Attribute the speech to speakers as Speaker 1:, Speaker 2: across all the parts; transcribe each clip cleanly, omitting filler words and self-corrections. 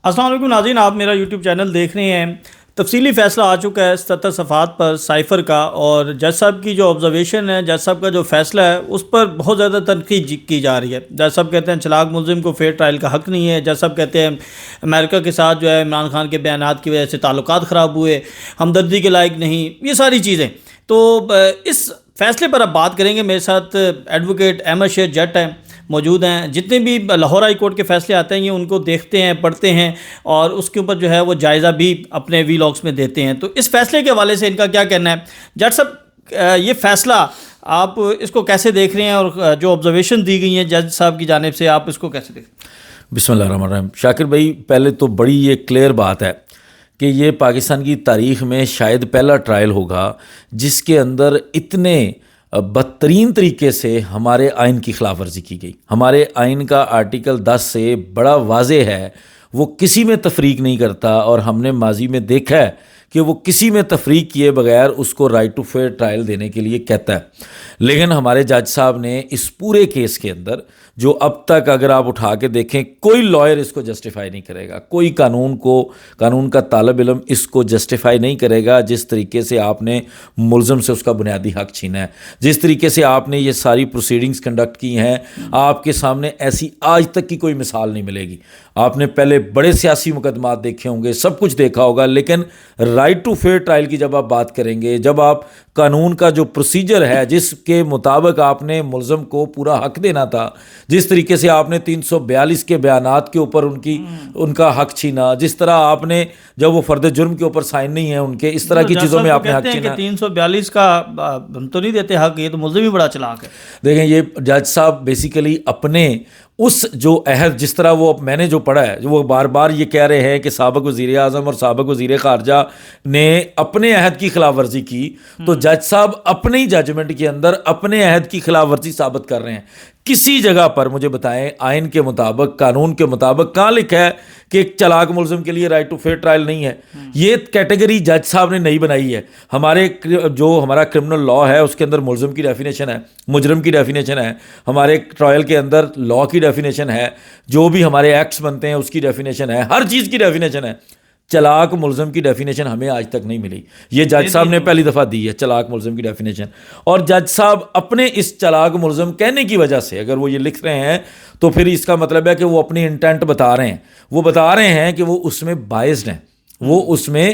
Speaker 1: السلام علیکم ناظرین، آپ میرا یوٹیوب چینل دیکھ رہے ہیں۔ تفصیلی فیصلہ آ چکا ہے 77 صفحات پر سائفر کا، اور جج صاحب کی جو آبزرویشن ہے، جج صاحب کا جو فیصلہ ہے، اس پر بہت زیادہ تنقید کی جا رہی ہے۔ جج صاحب کہتے ہیں چلاک ملزم کو فیئر ٹرائل کا حق نہیں ہے۔ جج صاحب کہتے ہیں امریکہ کے ساتھ جو ہے عمران خان کے بیانات کی وجہ سے تعلقات خراب ہوئے، ہمدردی کے لائق نہیں، یہ ساری چیزیں۔ تو اس فیصلے پر اب بات کریں گے۔ میرے ساتھ ایڈوکیٹ احمد شیر جٹ ہیں، موجود ہیں۔ جتنے بھی لاہور ہائی کورٹ کے فیصلے آتے ہیں یہ ان کو دیکھتے ہیں، پڑھتے ہیں، اور اس کے اوپر جو ہے وہ جائزہ بھی اپنے وی لاگس میں دیتے ہیں۔ تو اس فیصلے کے حوالے سے ان کا کیا کہنا ہے؟ جج صاحب، یہ فیصلہ آپ اس کو کیسے دیکھ رہے ہیں، اور جو آبزرویشن دی گئی ہیں جج صاحب کی جانب سے، آپ اس کو کیسے دیکھ رہے ہیں؟
Speaker 2: بسم اللہ الرحمن الرحیم۔ شاکر بھائی، پہلے تو بڑی یہ کلیئر بات ہے کہ یہ پاکستان کی تاریخ میں شاید پہلا ٹرائل ہوگا جس کے اندر اتنے بدترین طریقے سے ہمارے آئین کی خلاف ورزی کی گئی۔ ہمارے آئین کا آرٹیکل 10 سے بڑا واضح ہے، وہ کسی میں تفریق نہیں کرتا، اور ہم نے ماضی میں دیکھا ہے کہ وہ کسی میں تفریق کیے بغیر اس کو رائٹ ٹو فیئر ٹرائل دینے کے لیے کہتا ہے۔ لیکن ہمارے جج صاحب نے اس پورے کیس کے اندر، جو اب تک اگر آپ اٹھا کے دیکھیں کوئی لائر اس کو جسٹیفائی نہیں کرے گا، کوئی قانون کا طالب علم اس کو جسٹیفائی نہیں کرے گا، جس طریقے سے آپ نے ملزم سے اس کا بنیادی حق چھینا ہے، جس طریقے سے آپ نے یہ ساری پروسیڈنگز کنڈکٹ کی ہیں، آپ کے سامنے ایسی آج تک کی کوئی مثال نہیں ملے گی۔ آپ نے پہلے بڑے سیاسی مقدمات دیکھے ہوں گے، سب کچھ دیکھا ہوگا، لیکن رائٹ ٹو فیئر ٹرائل کی جب آپ بات کریں گے، جب آپ قانون کا جو پروسیجر ہے جس کے مطابق آپ نے ملزم کو پورا حق دینا تھا، جس طریقے سے آپ نے 342 کے بیانات کے اوپر ان کا حق چھینا، جس طرح آپ نے جب وہ فرد جرم کے اوپر سائن نہیں ہیں ان کے، اس طرح کی چیزوں میں آپ نے حق چھینا۔
Speaker 1: 342 کا ہم تو نہیں دیتے حق، یہ تو ملزم ہی بڑا چلاک ہے۔
Speaker 2: دیکھیں، یہ جج صاحب بیسیکلی اپنے اس جو عہد، جس طرح وہ میں نے جو پڑھا ہے، وہ بار بار یہ کہہ رہے ہیں کہ سابق وزیر اعظم اور سابق وزیر خارجہ نے اپنے عہد کی خلاف ورزی کی، تو جج صاحب اپنی ججمنٹ کے اندر اپنے عہد کی خلاف ورزی ثابت کر رہے ہیں۔ کسی جگہ پر مجھے بتائیں آئین کے مطابق، قانون کے مطابق کہاں لکھا ہے کہ ایک چلاک ملزم کے لیے رائٹ ٹو فیئر ٹرائل نہیں ہے؟ یہ کیٹیگری جج صاحب نے نہیں بنائی ہے۔ ہمارا کرمنل لا ہے اس کے اندر ملزم کی ڈیفینیشن ہے، مجرم کی ڈیفینیشن ہے، ہمارے ٹرائل کے اندر لا کی ڈیفینیشن ہے، جو بھی ہمارے ایکٹس بنتے ہیں اس کی ڈیفینیشن ہے، ہر چیز کی ڈیفینیشن ہے۔ چلاک ملزم کی ڈیفینیشن ہمیں آج تک نہیں ملی، یہ جج صاحب نے پہلی دفعہ دی ہے چلاک ملزم کی ڈیفینیشن۔ اور جج صاحب اپنے اس چلاک ملزم کہنے کی وجہ سے اگر وہ یہ لکھ رہے ہیں تو پھر اس کا مطلب ہے کہ وہ اپنی انٹینٹ بتا رہے ہیں، وہ بتا رہے ہیں کہ وہ اس میں بائزڈ ہیں، وہ اس میں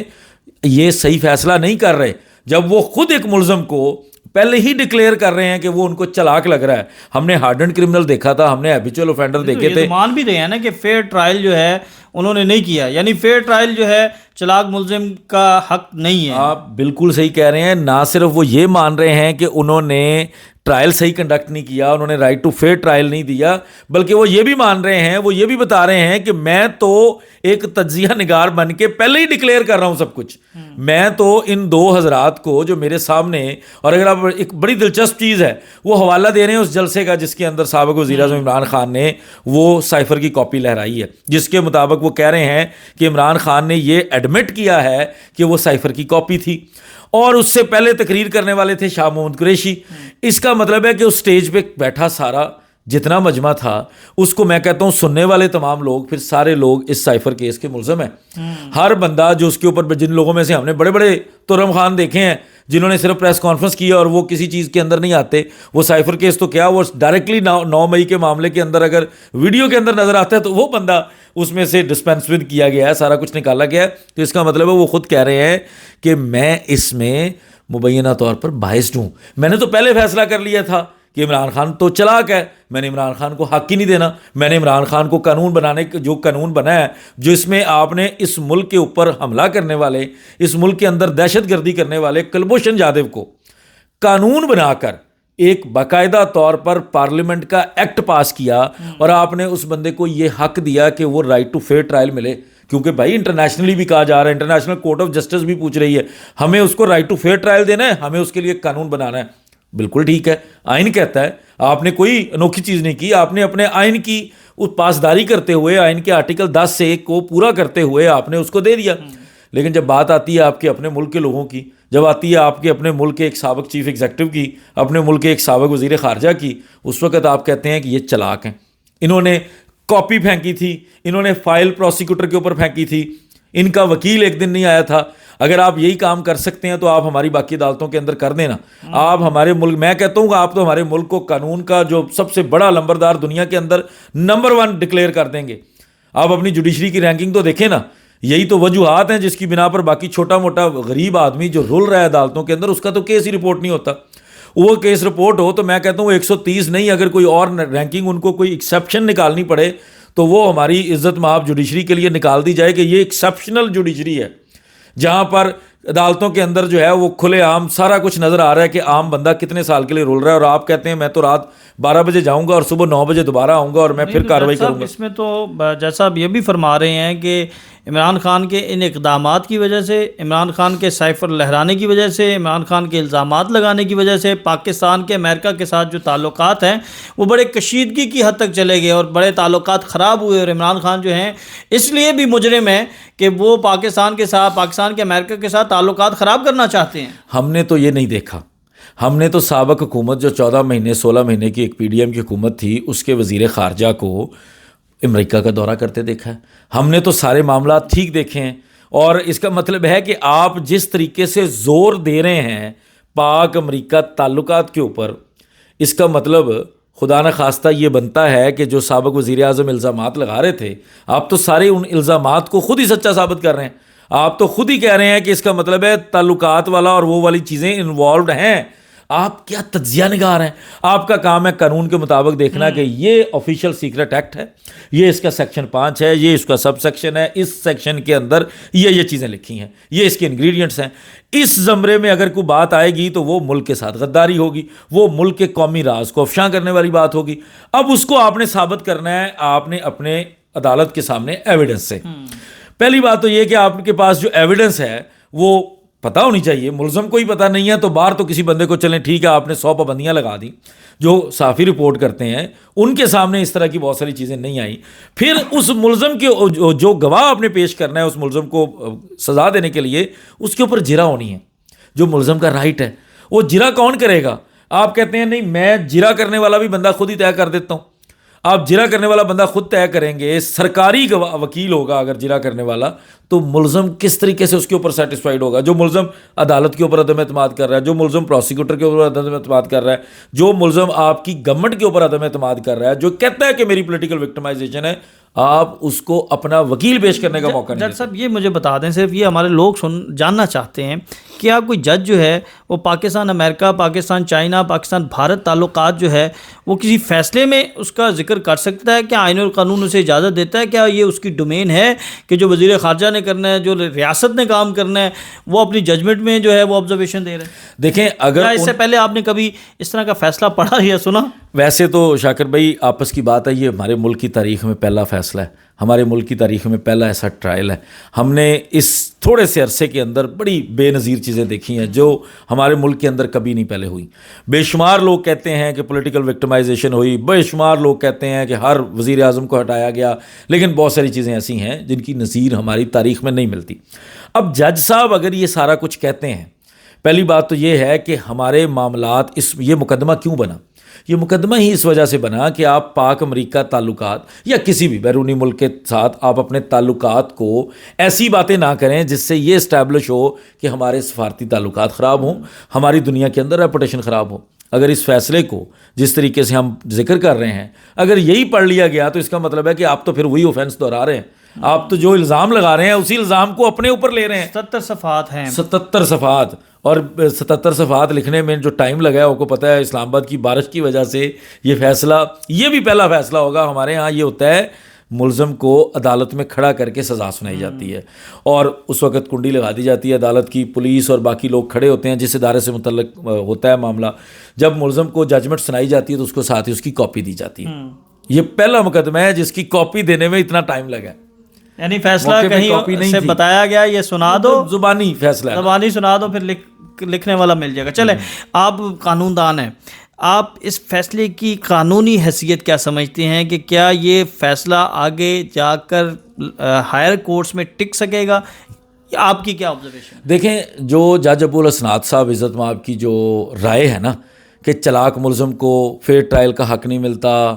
Speaker 2: یہ صحیح فیصلہ نہیں کر رہے، جب وہ خود ایک ملزم کو پہلے ہی ڈکلیئر کر رہے ہیں کہ وہ ان کو چلاک لگ رہا ہے۔ ہم نے ہارڈنڈ کرمنل دیکھا تھا، ہم نے ہیبیچول اوفینڈر دیکھے تھے۔
Speaker 1: مان بھی رہے ہیں نا کہ فیئر ٹرائل جو ہے انہوں نے نہیں کیا، یعنی فیئر ٹرائل جو ہے چلاک ملزم کا حق نہیں ہے۔
Speaker 2: آپ بالکل صحیح کہہ رہے ہیں، نہ صرف وہ یہ مان رہے ہیں کہ انہوں نے ٹرائل صحیح کنڈکٹ نہیں کیا، انہوں نے رائٹ ٹو فیئر ٹرائل نہیں دیا، بلکہ وہ یہ بھی مان رہے ہیں، وہ یہ بھی بتا رہے ہیں کہ میں تو ایک تجزیہ نگار بن کے پہلے ہی ڈکلیئر کر رہا ہوں سب کچھ، میں تو ان دو حضرات کو جو میرے سامنے، اور اگر آپ ایک بڑی دلچسپ چیز ہے، وہ حوالہ دے رہے ہیں اس جلسے کا جس کے اندر سابق وزیر اعظم عمران خان نے وہ سائفر کی کاپی لہرائی ہے، جس کے مطابق وہ کہہ رہے ہیں کہ عمران خان نے یہ ایڈمٹ کیا ہے کہ وہ سائفر کی کاپی تھی، اور اس سے پہلے تقریر کرنے والے تھے شاہ محمود قریشی۔ اس کا مطلب ہے کہ اس سٹیج پہ بیٹھا سارا جتنا مجمع تھا، اس کو میں کہتا ہوں سننے والے تمام لوگ، پھر سارے لوگ اس سائفر کیس کے ملزم ہیں۔ ہر بندہ جو اس کے اوپر، جن لوگوں میں سے ہم نے بڑے بڑے ترم خان دیکھے ہیں جنہوں نے صرف پریس کانفرنس کی اور وہ کسی چیز کے اندر نہیں آتے، وہ سائفر کیس تو کیا، وہ ڈائریکٹلی 9 مئی کے معاملے کے اندر اگر ویڈیو کے اندر نظر آتا ہے تو وہ بندہ اس میں سے ڈسپینس کیا گیا ہے، سارا کچھ نکالا گیا ہے۔ تو اس کا مطلب ہے وہ خود کہہ رہے ہیں کہ میں اس میں مبینہ طور پر بائسڈ ہوں، میں نے تو پہلے فیصلہ کر لیا تھا کہ عمران خان تو چلاک ہے، میں نے عمران خان کو حق ہی نہیں دینا، میں نے عمران خان کو قانون بنانے جو قانون بنا ہے، جس میں آپ نے اس ملک کے اوپر حملہ کرنے والے، اس ملک کے اندر دہشت گردی کرنے والے کلبھوشن جادو کو قانون بنا کر ایک باقاعدہ طور پر پارلیمنٹ کا ایکٹ پاس کیا، اور آپ نے اس بندے کو یہ حق دیا کہ وہ رائٹ ٹو فیئر ٹرائل ملے، کیونکہ بھائی انٹرنیشنلی بھی کہا جا رہا ہے، انٹرنیشنل کورٹ آف جسٹس بھی پوچھ رہی ہے ہمیں اس کو رائٹ ٹو فیئر ٹرائل دینا ہے، ہمیں اس کے لیے قانون بنانا ہے۔ بالکل ٹھیک ہے، آئین کہتا ہے، آپ نے کوئی انوکھی چیز نہیں کی، آپ نے اپنے آئین کی پاسداری کرتے ہوئے، آئین کے آرٹیکل 10 سے کو پورا کرتے ہوئے آپ نے اس کو دے دیا۔ لیکن جب بات آتی ہے آپ کے اپنے ملک کے لوگوں کی، جب آتی ہے آپ کے اپنے ملک کے ایک سابق چیف ایگزیکٹو کی، اپنے ملک کے ایک سابق وزیر خارجہ کی، اس وقت آپ کہتے ہیں کہ یہ چلاک ہیں، انہوں نے کاپی پھینکی تھی, انہوں نے فائل پروسیکیوٹر کے اوپر پھینکی تھی, ان کا وکیل ایک دن نہیں آیا تھا. اگر آپ یہی کام کر سکتے ہیں تو آپ ہماری باقی عدالتوں کے اندر کر دینا. آپ ہمارے ملک, میں کہتا ہوں کہ آپ تو ہمارے ملک کو قانون کا جو سب سے بڑا لمبردار دنیا کے اندر نمبر 1 ڈکلیئر کر دیں گے. آپ اپنی جوڈیشری کی رینکنگ تو دیکھیں نا. یہی تو وجوہات ہیں جس کی بنا پر باقی چھوٹا موٹا غریب آدمی جو رول رہا ہے عدالتوں کے اندر, اس کا تو کیس ہی رپورٹ نہیں ہوتا. وہ کیس رپورٹ ہو تو میں کہتا ہوں 130 نہیں, اگر کوئی اور رینکنگ ان کو کوئی ایکسیپشن نکالنی پڑے تو وہ ہماری عزت مآب جوڈیشری کے لیے نکال دی جائے کہ یہ ایکسیپشنل جوڈیشری ہے, جہاں پر عدالتوں کے اندر جو ہے وہ کھلے عام سارا کچھ نظر آ رہا ہے کہ عام بندہ کتنے سال کے لیے رول رہا ہے, اور آپ کہتے ہیں میں تو رات 12 بجے جاؤں گا اور صبح 9 بجے دوبارہ آؤں گا اور میں پھر کارروائی کروں گا.
Speaker 1: اس میں تو جیسا آپ یہ بھی فرما رہے ہیں کہ عمران خان کے ان اقدامات کی وجہ سے, عمران خان کے سائفر لہرانے کی وجہ سے, عمران خان کے الزامات لگانے کی وجہ سے پاکستان کے امریکہ کے ساتھ جو تعلقات ہیں وہ بڑے کشیدگی کی حد تک چلے گئے اور بڑے تعلقات خراب ہوئے. اور عمران خان جو ہیں اس لیے بھی مجرم ہیں کہ وہ پاکستان کے ساتھ, پاکستان کے امریکہ کے ساتھ تعلقات خراب کرنا چاہتے ہیں.
Speaker 2: ہم نے تو یہ نہیں دیکھا. ہم نے تو سابق حکومت جو 14 مہینے 16 مہینے کی ایک پی ڈی ایم کی حکومت تھی, اس کے وزیر خارجہ کو امریکہ کا دورہ کرتے دیکھا ہے. ہم نے تو سارے معاملات ٹھیک دیکھے ہیں. اور اس کا مطلب ہے کہ آپ جس طریقے سے زور دے رہے ہیں پاک امریکہ تعلقات کے اوپر, اس کا مطلب خدا نخواستہ یہ بنتا ہے کہ جو سابق وزیر اعظم الزامات لگا رہے تھے, آپ تو سارے ان الزامات کو خود ہی سچا ثابت کر رہے ہیں. آپ تو خود ہی کہہ رہے ہیں کہ اس کا مطلب ہے تعلقات والا اور وہ والی چیزیں انوالوڈ ہیں. آپ کیا تجزیہ نگار ہیں. آپ کا کام ہے قانون کے مطابق دیکھنا کہ یہ آفیشیل سیکرٹ ایکٹ ہے, یہ اس کا سیکشن 5 ہے, یہ اس کا سب سیکشن ہے, اس سیکشن کے اندر یہ چیزیں لکھی ہیں, یہ اس کے انگریڈینٹس ہیں. اس زمرے میں اگر کوئی بات آئے گی تو وہ ملک کے ساتھ غداری ہوگی, وہ ملک کے قومی راز کو افشاں کرنے والی بات ہوگی. اب اس کو آپ نے ثابت کرنا ہے, آپ نے اپنے عدالت کے سامنے ایویڈنس سے. پہلی بات تو یہ کہ آپ کے پاس جو ایویڈنس ہے وہ پتہ ہونی چاہیے. ملزم کو ہی پتہ نہیں ہے تو باہر تو کسی بندے کو چلیں ٹھیک ہے آپ نے 100 پابندیاں لگا دیں, جو صحافی رپورٹ کرتے ہیں ان کے سامنے اس طرح کی بہت ساری چیزیں نہیں آئیں. پھر اس ملزم کے جو گواہ آپ نے پیش کرنا ہے اس ملزم کو سزا دینے کے لیے, اس کے اوپر جرا ہونی ہے. جو ملزم کا رائٹ ہے وہ جرا کون کرے گا؟ آپ کہتے ہیں نہیں میں جرا کرنے والا بھی بندہ خود ہی طے کر دیتا ہوں. آپ جرا کرنے والا بندہ خود طے کریں گے, سرکاری وکیل ہوگا اگر جرا کرنے والا, تو ملزم کس طریقے سے اس کے اوپر سیٹسفائیڈ ہوگا؟ جو ملزم عدالت کے اوپر عدم اعتماد کر رہا ہے, جو ملزم پروسیکیوٹر کے اوپر عدم اعتماد کر رہا ہے, جو ملزم آپ کی گورنمنٹ کے اوپر عدم اعتماد کر رہا ہے, جو کہتا ہے کہ میری پولیٹیکل وکٹمائزیشن ہے, آپ اس کو اپنا وکیل پیش کرنے کا موقع نہیں
Speaker 1: جج صاحب یہ مجھے بتا دیں, صرف یہ ہمارے لوگ جاننا چاہتے ہیں کہ آپ کوئی جج جو ہے وہ پاکستان امریکہ, پاکستان چائنا, پاکستان بھارت تعلقات جو ہے وہ کسی فیصلے میں اس کا ذکر کر سکتا ہے؟ کیا آئین اور قانون اسے اجازت دیتا ہے؟ کیا یہ اس کی ڈومین ہے کہ جو وزیر خارجہ نے کرنا ہے, جو ریاست نے کام کرنا ہے, وہ اپنی ججمنٹ میں جو ہے وہ آبزرویشن دے رہے ہیں؟
Speaker 2: دیکھیں اگر
Speaker 1: اس سے پہلے آپ نے کبھی اس طرح کا فیصلہ پڑھا یا سنا؟
Speaker 2: ویسے تو شاکر بھائی آپس کی بات ہے, یہ ہمارے ملک کی تاریخ میں پہلا فیصلہ ہے, ہمارے ملک کی تاریخ میں پہلا ایسا ٹرائل ہے. ہم نے اس تھوڑے سے عرصے کے اندر بڑی بے نظیر چیزیں دیکھی ہیں جو ہمارے ملک کے اندر کبھی نہیں پہلے ہوئی. بے شمار لوگ کہتے ہیں کہ پولیٹیکل وکٹمائزیشن ہوئی, بے شمار لوگ کہتے ہیں کہ ہر وزیر اعظم کو ہٹایا گیا, لیکن بہت ساری چیزیں ایسی ہیں جن کی نظیر ہماری تاریخ میں نہیں ملتی. اب جج صاحب اگر یہ سارا کچھ کہتے ہیں, پہلی بات تو یہ ہے کہ ہمارے معاملات یہ مقدمہ کیوں بنا؟ یہ مقدمہ ہی اس وجہ سے بنا کہ آپ پاک امریکہ تعلقات یا کسی بھی بیرونی ملک کے ساتھ آپ اپنے تعلقات کو ایسی باتیں نہ کریں جس سے یہ اسٹیبلش ہو کہ ہمارے سفارتی تعلقات خراب ہوں, ہماری دنیا کے اندر ریپوٹیشن خراب ہو. اگر اس فیصلے کو جس طریقے سے ہم ذکر کر رہے ہیں اگر یہی پڑھ لیا گیا تو اس کا مطلب ہے کہ آپ تو پھر وہی اوفینس دہرا رہے ہیں. آپ تو جو الزام لگا رہے ہیں اسی الزام کو اپنے اوپر لے رہے ہیں.
Speaker 1: 77 صفحات ہیں,
Speaker 2: 77 صفحات, اور 77 صفحات لکھنے میں جو ٹائم لگا ہے آپ کو پتہ ہے. اسلام آباد کی بارش کی وجہ سے یہ فیصلہ, یہ بھی پہلا فیصلہ ہوگا. ہمارے ہاں یہ ہوتا ہے ملزم کو عدالت میں کھڑا کر کے سزا سنائی جاتی ہے اور اس وقت کنڈی لگا دی جاتی ہے عدالت کی, پولیس اور باقی لوگ کھڑے ہوتے ہیں جس ادارے سے متعلق ہوتا ہے معاملہ. جب ملزم کو ججمنٹ سنائی جاتی ہے تو اس کو ساتھ ہی اس کی کاپی دی جاتی ہے. یہ پہلا مقدمہ ہے جس کی کاپی دینے میں اتنا ٹائم لگا ہے.
Speaker 1: یعنی فیصلہ کہیں سے بتایا گیا یہ سنا دو,
Speaker 2: زبانی فیصلہ,
Speaker 1: زبانی سنا دو, پھر لکھنے والا مل جائے گا. چلیں آپ قانون دان ہیں, آپ اس فیصلے کی قانونی حیثیت کیا سمجھتے ہیں کہ کیا یہ فیصلہ آگے جا کر ہائر کورٹس میں ٹک سکے گا؟ آپ کی کیا آبزرویشن؟
Speaker 2: دیکھیں جو جج ابو الاسناد صاحب عزت مآب کی جو رائے ہے نا کہ چلاک ملزم کو فیئر ٹرائل کا حق نہیں ملتا,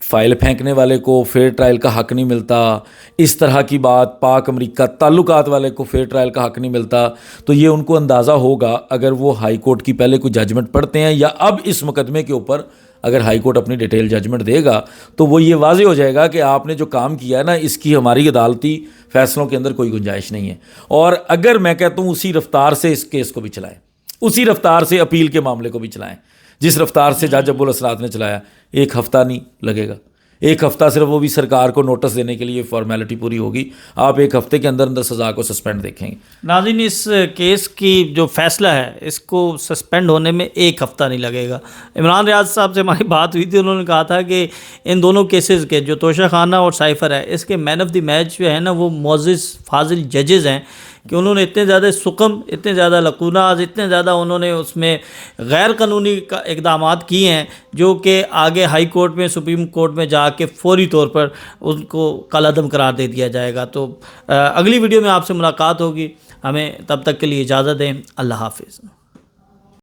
Speaker 2: فائل پھینکنے والے کو فیئر ٹرائل کا حق نہیں ملتا، اس طرح کی بات، پاک امریکہ تعلقات والے کو فیئر ٹرائل کا حق نہیں ملتا، تو یہ ان کو اندازہ ہوگا اگر وہ ہائی کورٹ کی پہلے کوئی ججمنٹ پڑھتے ہیں، یا اب اس مقدمے کے اوپر اگر ہائی کورٹ اپنی ڈیٹیل ججمنٹ دے گا تو وہ یہ واضح ہو جائے گا کہ آپ نے جو کام کیا ہے نا، اس کی ہماری عدالتی فیصلوں کے اندر کوئی گنجائش نہیں ہے۔ اور اگر میں کہتا ہوں اسی رفتار سے اس کیس کو بھی چلائیں، اسی رفتار سے اپیل کے معاملے کو بھی چلائیں جس رفتار سے جج ابوالاسرات نے چلایا، 1 ہفتہ نہیں لگے گا، 1 ہفتہ صرف وہ بھی سرکار کو نوٹس دینے کے لیے فارمیلٹی پوری ہوگی، آپ 1 ہفتے کے اندر اندر سزا کو سسپینڈ دیکھیں گے۔
Speaker 1: ناظرین، اس کیس کی جو فیصلہ ہے اس کو سسپینڈ ہونے میں 1 ہفتہ نہیں لگے گا۔ عمران ریاض صاحب سے ہماری بات ہوئی تھی، انہوں نے کہا تھا کہ ان دونوں کیسز کے جو توشہ خانہ اور سائفر ہے، اس کے مین آف دی میچ جو ہے نا وہ معزز فاضل ججز ہیں کہ انہوں نے اتنے زیادہ سقم، اتنے زیادہ لکوناز، اتنے زیادہ انہوں نے اس میں غیر قانونی اقدامات کیے ہیں جو کہ آگے ہائی کورٹ میں، سپریم کورٹ میں جا کے فوری طور پر ان کو کالعدم قرار دے دیا جائے گا۔ تو اگلی ویڈیو میں آپ سے ملاقات ہوگی، ہمیں تب تک کے لیے اجازت دیں، اللہ حافظ۔